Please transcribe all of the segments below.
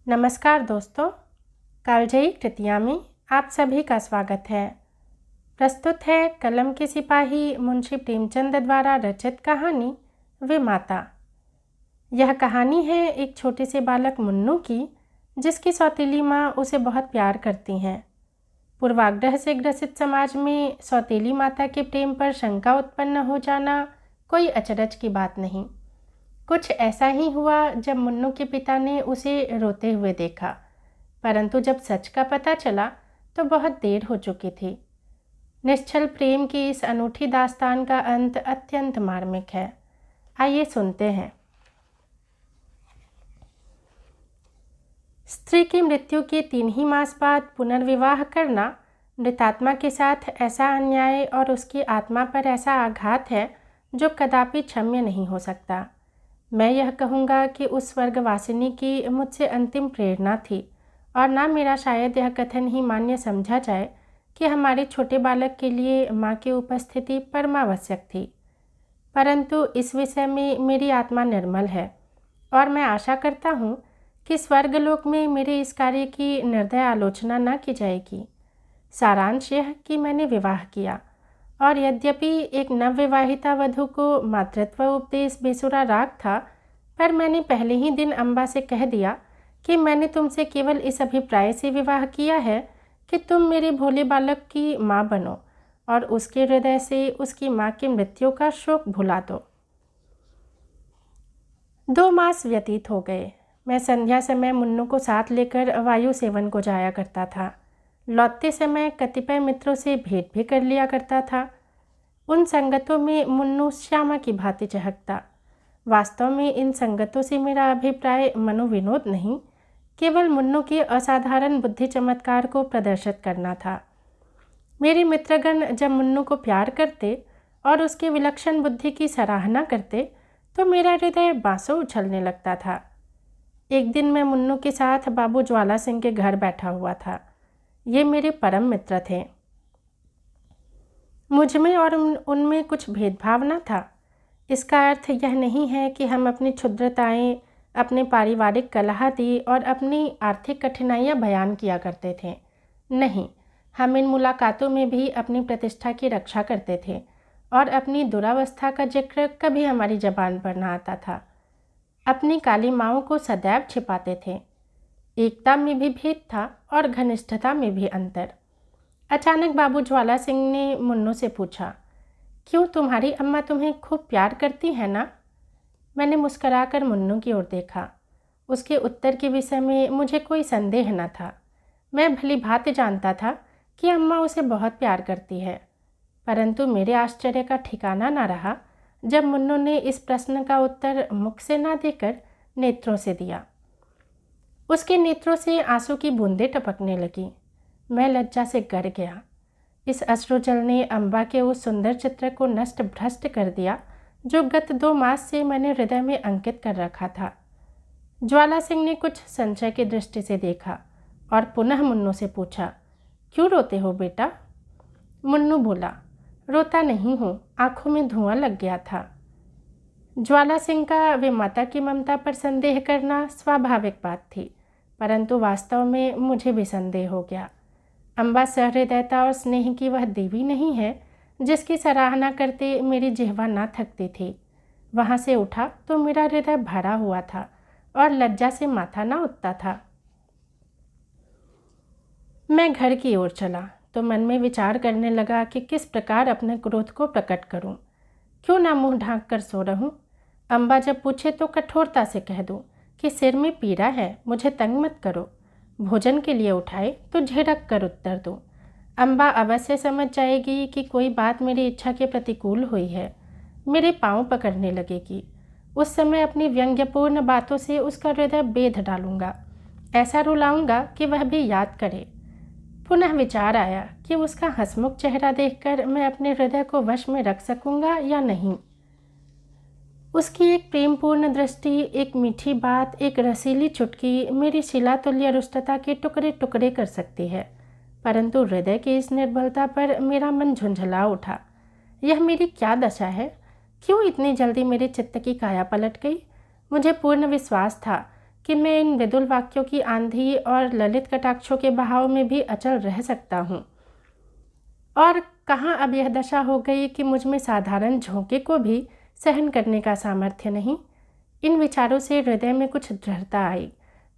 नमस्कार दोस्तों, कालजयी कृतियाँ में आप सभी का स्वागत है। प्रस्तुत है कलम के सिपाही मुंशी प्रेमचंद द्वारा रचित कहानी वे माता। यह कहानी है एक छोटे से बालक मुन्नू की, जिसकी सौतीली माँ उसे बहुत प्यार करती हैं। पूर्वाग्रह से ग्रसित समाज में सौतीली माता के प्रेम पर शंका उत्पन्न हो जाना कोई अचरज की बात नहीं। कुछ ऐसा ही हुआ जब मुन्नू के पिता ने उसे रोते हुए देखा, परंतु जब सच का पता चला तो बहुत देर हो चुकी थी। निश्चल प्रेम की इस अनूठी दास्तान का अंत अत्यंत मार्मिक है। आइए सुनते हैं। स्त्री की मृत्यु के 3 ही मास बाद पुनर्विवाह करना मृतात्मा के साथ ऐसा अन्याय और उसकी आत्मा पर ऐसा आघात है जो कदापि क्षम्य नहीं हो सकता। मैं यह कहूँगा कि उस स्वर्गवासिनी की मुझसे अंतिम प्रेरणा थी, और ना मेरा शायद यह कथन ही मान्य समझा जाए कि हमारे छोटे बालक के लिए माँ की उपस्थिति परमावश्यक थी। परंतु इस विषय में मेरी आत्मा निर्मल है, और मैं आशा करता हूँ कि स्वर्गलोक में मेरे इस कार्य की निर्दय आलोचना न की जाएगी। सारांश यह कि मैंने विवाह किया, और यद्यपि एक नवविवाहिता वधू को मातृत्व उपदेश बेसुरा राग था, पर मैंने पहले ही दिन अम्बा से कह दिया कि मैंने तुमसे केवल इस अभिप्राय से विवाह किया है कि तुम मेरे भोले बालक की माँ बनो और उसके हृदय से उसकी माँ की मृत्यु का शोक भुला दो। 2 मास व्यतीत हो गए। मैं संध्या समय मुन्नू को साथ लेकर वायु सेवन को जाया करता था। लौटते समय कतिपय मित्रों से भेंट भी कर लिया करता था। उन संगतों में मुन्नू श्यामा की भांति चहकता। वास्तव में इन संगतों से मेरा अभिप्राय मनोविनोद नहीं, केवल मुन्नू के असाधारण बुद्धि चमत्कार को प्रदर्शित करना था। मेरे मित्रगण जब मुन्नू को प्यार करते और उसके विलक्षण बुद्धि की सराहना करते तो मेरा हृदय बांसों उछलने लगता था। एक दिन मैं मुन्नू के साथ बाबू ज्वाला सिंह के घर बैठा हुआ था। ये मेरे परम मित्र थे। मुझमें और उनमें कुछ भेदभाव न था। इसका अर्थ यह नहीं है कि हम अपनी क्षुद्रताएं, अपने पारिवारिक कलहादी और अपनी आर्थिक कठिनाइयां बयान किया करते थे। नहीं, हम इन मुलाकातों में भी अपनी प्रतिष्ठा की रक्षा करते थे, और अपनी दुरावस्था का जिक्र कभी हमारी जबान पर न आता था। अपनी काली माँओं को सदैव छिपाते थे। एकता में भी भेद था और घनिष्ठता में भी अंतर। अचानक बाबू ज्वाला सिंह ने मुन्नू से पूछा, क्यों, तुम्हारी अम्मा तुम्हें खूब प्यार करती है ना? मैंने मुस्कुराकर मुन्नू की ओर देखा। उसके उत्तर के विषय में मुझे कोई संदेह न था। मैं भली भांति जानता था कि अम्मा उसे बहुत प्यार करती है, परंतु मेरे आश्चर्य का ठिकाना न रहा जब मुन्नू ने इस प्रश्न का उत्तर मुख से न देकर नेत्रों से दिया। उसके नेत्रों से आंसू की बूंदें टपकने लगी। मैं लज्जा से गर गया। इस अश्रुजल ने अम्बा के उस सुंदर चित्र को नष्ट भ्रष्ट कर दिया जो गत 2 मास से मैंने हृदय में अंकित कर रखा था। ज्वाला सिंह ने कुछ संशय की दृष्टि से देखा और पुनः मुन्नू से पूछा, क्यों रोते हो बेटा? मुन्नू बोला, रोता नहीं हूँ, आंखों में धुआं लग गया था। ज्वाला सिंह का वे माता की ममता पर संदेह करना स्वाभाविक बात थी, परंतु वास्तव में मुझे भी संदेह हो गया। अम्बा सहृदयता और स्नेह की वह देवी नहीं है जिसकी सराहना करते मेरी जिह्वा ना थकती थी। वहाँ से उठा तो मेरा हृदय भरा हुआ था और लज्जा से माथा ना उठता था। मैं घर की ओर चला तो मन में विचार करने लगा कि किस प्रकार अपने क्रोध को प्रकट करूं। क्यों ना मुंह ढांक कर सो रहूं? अम्बा जब पूछे तो कठोरता से कह दूं कि सिर में पीड़ा है, मुझे तंग मत करो। भोजन के लिए उठाए तो झिड़क कर उत्तर दूं। अम्बा अवश्य समझ जाएगी कि कोई बात मेरी इच्छा के प्रतिकूल हुई है। मेरे पांव पकड़ने लगेगी। उस समय अपनी व्यंग्यपूर्ण बातों से उसका हृदय बेध डालूंगा। ऐसा रुलाऊंगा कि वह भी याद करे। पुनः विचार आया कि उसका हंसमुख चेहरा देखकर मैं अपने हृदय को वश में रख सकूंगा या नहीं। उसकी एक प्रेमपूर्ण दृष्टि, एक मीठी बात, एक रसीली चुटकी मेरी शिलातुल्य रुष्टता के टुकड़े टुकड़े कर सकती है, परंतु हृदय की इस निर्बलता पर मेरा मन झुंझला उठा। यह मेरी क्या दशा है? क्यों इतनी जल्दी मेरे चित्त की काया पलट गई? मुझे पूर्ण विश्वास था कि मैं इन विदुल वाक्यों की आंधी और ललित कटाक्षों के बहाव में भी अचल रह सकता हूँ। और कहाँ अब यह दशा हो गई कि मुझ में साधारण झोंके को भी सहन करने का सामर्थ्य नहीं। इन विचारों से हृदय में कुछ दृढ़ता आई।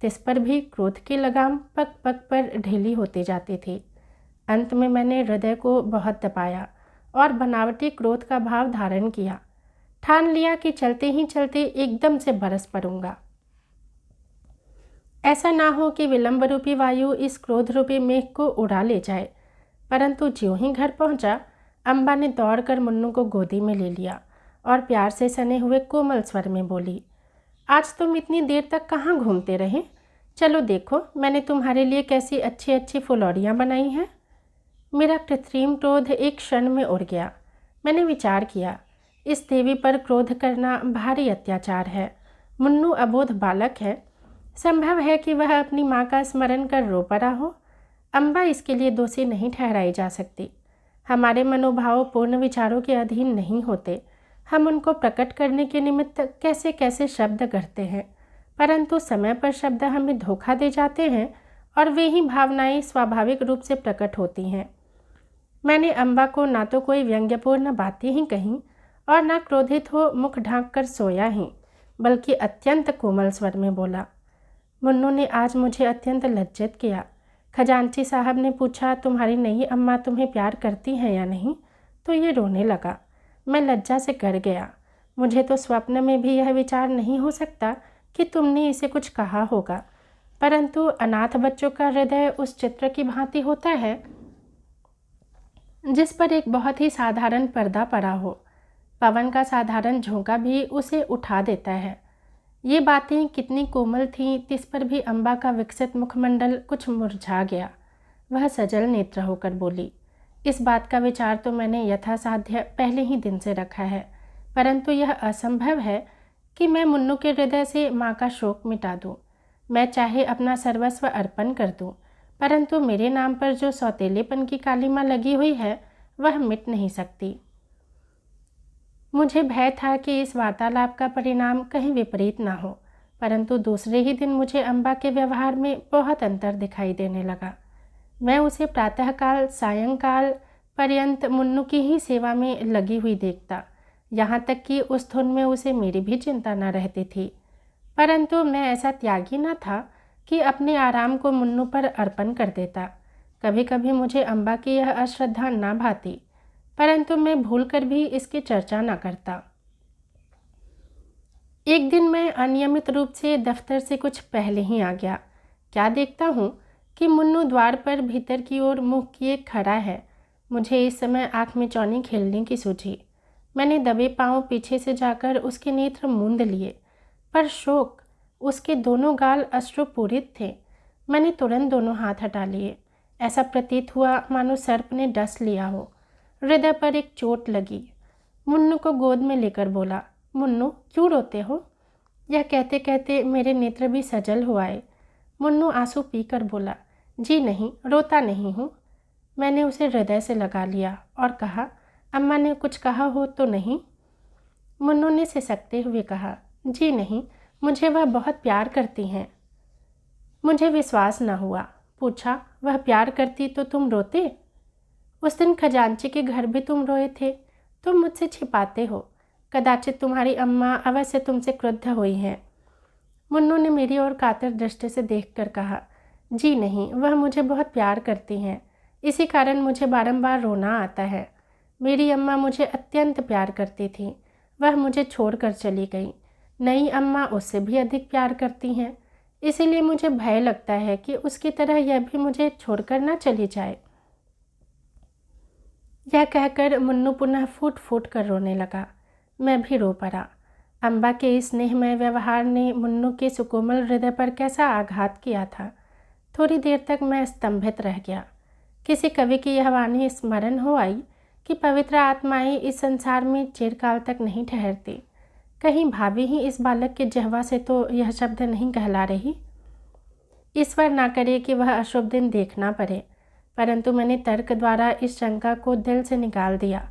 तिस पर भी क्रोध की लगाम पग पग पर ढीली होती जाती थी। अंत में मैंने हृदय को बहुत दबाया और बनावटी क्रोध का भाव धारण किया। ठान लिया कि चलते ही चलते एकदम से बरस पड़ूंगा। ऐसा ना हो कि विलंब रूपी वायु इस क्रोध रूपी मेघ को उड़ा ले जाए। परंतु ज्यों ही घर पहुंचा, अम्बा ने दौड़कर मुन्नू को गोदी में ले लिया और प्यार से सने हुए कोमल स्वर में बोली, आज तुम इतनी देर तक कहाँ घूमते रहे? चलो देखो, मैंने तुम्हारे लिए कैसी अच्छी अच्छी फुलौरियाँ बनाई हैं। मेरा कृत्रिम क्रोध एक क्षण में उड़ गया। मैंने विचार किया, इस देवी पर क्रोध करना भारी अत्याचार है। मुन्नू अबोध बालक है। संभव है कि वह अपनी माँ का स्मरण कर रो पड़ा हो। अम्बा इसके लिए दोषी नहीं ठहराई जा सकती। हमारे मनोभाव पूर्ण विचारों के अधीन नहीं होते। हम उनको प्रकट करने के निमित्त कैसे कैसे शब्द गढ़ते हैं, परंतु समय पर शब्द हमें धोखा दे जाते हैं और वे ही भावनाएं स्वाभाविक रूप से प्रकट होती हैं। मैंने अम्बा को ना तो कोई व्यंग्यपूर्ण बातें ही कहीं और ना क्रोधित हो मुख ढांक कर सोया ही, बल्कि अत्यंत कोमल स्वर में बोला। मुन्नू ने आज मुझे अत्यंत लज्जित किया। खजांची साहब ने पूछा, तुम्हारी नई अम्मा तुम्हें प्यार करती हैं या नहीं? तो ये रोने लगा। मैं लज्जा से कर गया। मुझे तो स्वप्न में भी यह विचार नहीं हो सकता कि तुमने इसे कुछ कहा होगा, परंतु अनाथ बच्चों का हृदय उस चित्र की भांति होता है जिस पर एक बहुत ही साधारण पर्दा पड़ा हो। पवन का साधारण झोंका भी उसे उठा देता है। ये बातें कितनी कोमल थीं, तिस पर भी अम्बा का विकसित मुखमंडल कुछ मुरझा गया। वह सजल नेत्र होकर बोली, इस बात का विचार तो मैंने यथासाध्य पहले ही दिन से रखा है, परंतु यह असंभव है कि मैं मुन्नू के हृदय से माँ का शोक मिटा दूँ। मैं चाहे अपना सर्वस्व अर्पण कर दूँ, परंतु मेरे नाम पर जो सौतेलेपन की कालीमा लगी हुई है वह मिट नहीं सकती। मुझे भय था कि इस वार्तालाप का परिणाम कहीं विपरीत ना हो, परंतु दूसरे ही दिन मुझे अम्बा के व्यवहार में बहुत अंतर दिखाई देने लगा। मैं उसे प्रातःकाल सायंकाल पर्यंत मुन्नू की ही सेवा में लगी हुई देखता, यहाँ तक कि उस धुन में उसे मेरी भी चिंता न रहती थी। परंतु मैं ऐसा त्यागी न था कि अपने आराम को मुन्नू पर अर्पण कर देता। कभी कभी मुझे अम्बा की यह अश्रद्धा ना भाती, परंतु मैं भूलकर भी इसकी चर्चा न करता। एक दिन मैं अनियमित रूप से दफ्तर से कुछ पहले ही आ गया। क्या देखता हूँ कि मुन्नू द्वार पर भीतर की ओर मुँह किए खड़ा है। मुझे इस समय आँख में चौनी खेलने की सूझी। मैंने दबे पांव पीछे से जाकर उसके नेत्र मूंद लिए, पर शोक, उसके दोनों गाल अश्रुपूरित थे। मैंने तुरंत दोनों हाथ हटा लिए। ऐसा प्रतीत हुआ मानो सर्प ने डस लिया हो। हृदय पर एक चोट लगी। मुन्नू को गोद में लेकर बोला, मुन्नू क्यों रोते हो? यह कहते कहते मेरे नेत्र भी सजल हो आए। मुन्नू आंसू पीकर बोला, जी नहीं, रोता नहीं हूँ। मैंने उसे हृदय से लगा लिया और कहा, अम्मा ने कुछ कहा हो तो नहीं? मुन्नू ने सिसकते हुए कहा, जी नहीं, मुझे वह बहुत प्यार करती हैं। मुझे विश्वास न हुआ। पूछा, वह प्यार करती तो तुम रोते? उस दिन खजांची के घर भी तुम रोए थे। तुम मुझसे छिपाते हो। कदाचित तुम्हारी अम्मा अवश्य तुमसे क्रुद्ध हुई हैं। मुन्नू ने मेरी ओर कातर दृष्टि से देखकर कहा, जी नहीं, वह मुझे बहुत प्यार करती हैं, इसी कारण मुझे बारंबार रोना आता है। मेरी अम्मा मुझे अत्यंत प्यार करती थी, वह मुझे छोड़कर चली गई। नई अम्मा उससे भी अधिक प्यार करती हैं, इसीलिए मुझे भय लगता है कि उसकी तरह यह भी मुझे छोड़कर ना चली जाए। यह कहकर मुन्नू पुनः फूट फूट कर रोने लगा। मैं भी रो पड़ा। अम्बा के इस स्नेहमय व्यवहार ने मुन्नू के सुकोमल हृदय पर कैसा आघात किया था। थोड़ी देर तक मैं स्तंभित रह गया। किसी कवि की यह वाणी स्मरण हो आई कि पवित्र आत्माएं इस संसार में चिरकाल तक नहीं ठहरती। कहीं भाभी ही इस बालक के जिह्वा से तो यह शब्द नहीं कहला रही। ईश्वर ना करे कि वह अशुभ दिन देखना पड़े, परंतु मैंने तर्क द्वारा इस शंका को दिल से निकाल दिया।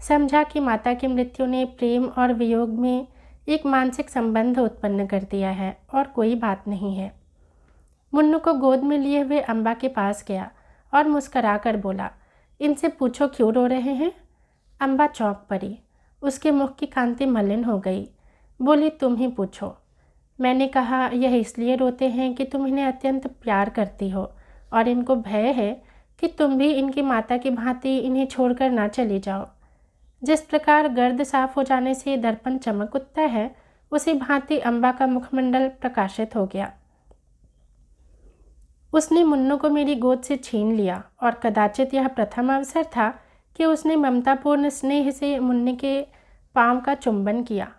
समझा कि माता की मृत्यु ने प्रेम और वियोग में एक मानसिक संबंध उत्पन्न कर दिया है और कोई बात नहीं है। मुन्नू को गोद में लिए हुए अम्बा के पास गया और मुस्करा कर बोला, इनसे पूछो क्यों रो रहे हैं। अम्बा चौंक पड़ी। उसके मुख की कांति मलिन हो गई। बोली, तुम ही पूछो। मैंने कहा, यह इसलिए रोते हैं कि तुम इन्हें अत्यंत प्यार करती हो और इनको भय है कि तुम भी इनकी माता की भांति इन्हें छोड़कर ना चली जाओ। जिस प्रकार गर्द साफ हो जाने से दर्पण चमक उठता है, उसी भांति अम्बा का मुखमंडल प्रकाशित हो गया। उसने मुन्नू को मेरी गोद से छीन लिया और कदाचित यह प्रथम अवसर था कि उसने ममतापूर्ण स्नेह से मुन्ने के पांव का चुंबन किया।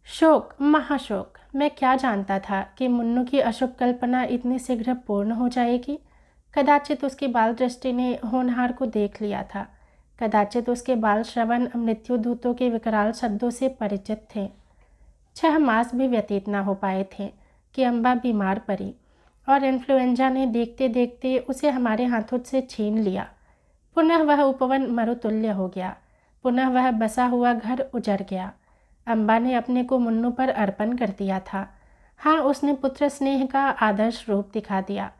शोक, महाशोक। मैं क्या जानता था कि मुन्नू की अशुभ कल्पना इतनी शीघ्र पूर्ण हो जाएगी। कदाचित उसकी बाल दृष्टि ने होनहार को देख लिया था। कदाचित उसके बाल श्रवण मृत्युदूतों के विकराल शब्दों से परिचित थे। 6 मास भी व्यतीत न हो पाए थे कि अम्बा बीमार पड़ी और इन्फ्लुएंजा ने देखते देखते उसे हमारे हाथों से छीन लिया। पुनः वह उपवन मरुतुल्य हो गया। पुनः वह बसा हुआ घर उजड़ गया। अम्बा ने अपने को मुन्नू पर अर्पण कर दिया था। हाँ, उसने पुत्र स्नेह का आदर्श रूप दिखा दिया।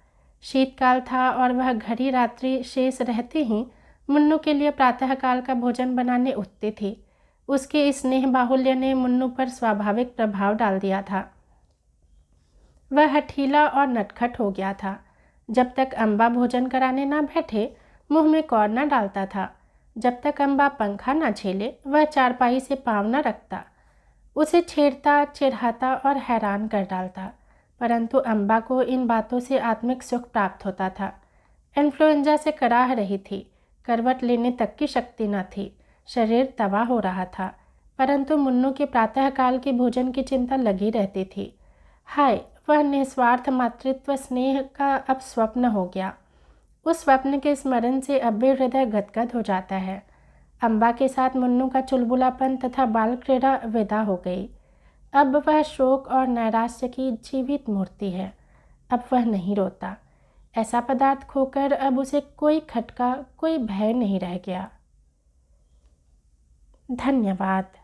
शीतकाल था और वह घड़ी रात्रि शेष रहते ही मुन्नू के लिए प्रातःकाल का भोजन बनाने उठती थी। उसके इस स्नेह बाहुल्य ने मुन्नू पर स्वाभाविक प्रभाव डाल दिया था। वह हठीला और नटखट हो गया था। जब तक अम्बा भोजन कराने ना बैठे, मुंह में कौर न डालता था। जब तक अम्बा पंखा न झेले, वह चारपाई से पाँव न रखता। उसे छेड़ता, चिढ़ाता और हैरान कर डालता। परंतु अम्बा को इन बातों से आत्मिक सुख प्राप्त होता था। इन्फ्लुएंजा से कराह रही थी। करवट लेने तक की शक्ति न थी। शरीर तबाह हो रहा था। परंतु मुन्नू के प्रातःकाल के भोजन की चिंता लगी रहती थी। हाय, वह निस्वार्थ मातृत्व स्नेह का अब स्वप्न हो गया। उस स्वप्न के स्मरण से अब भी हृदय गदगद हो जाता है। अम्बा के साथ मुन्नू का चुलबुलापन तथा बाल क्रीड़ा विदा हो गई। अब वह शोक और नैराश्य की जीवित मूर्ति है। अब वह नहीं रोता। ऐसा पदार्थ खोकर अब उसे कोई खटका, कोई भय नहीं रह गया। धन्यवाद।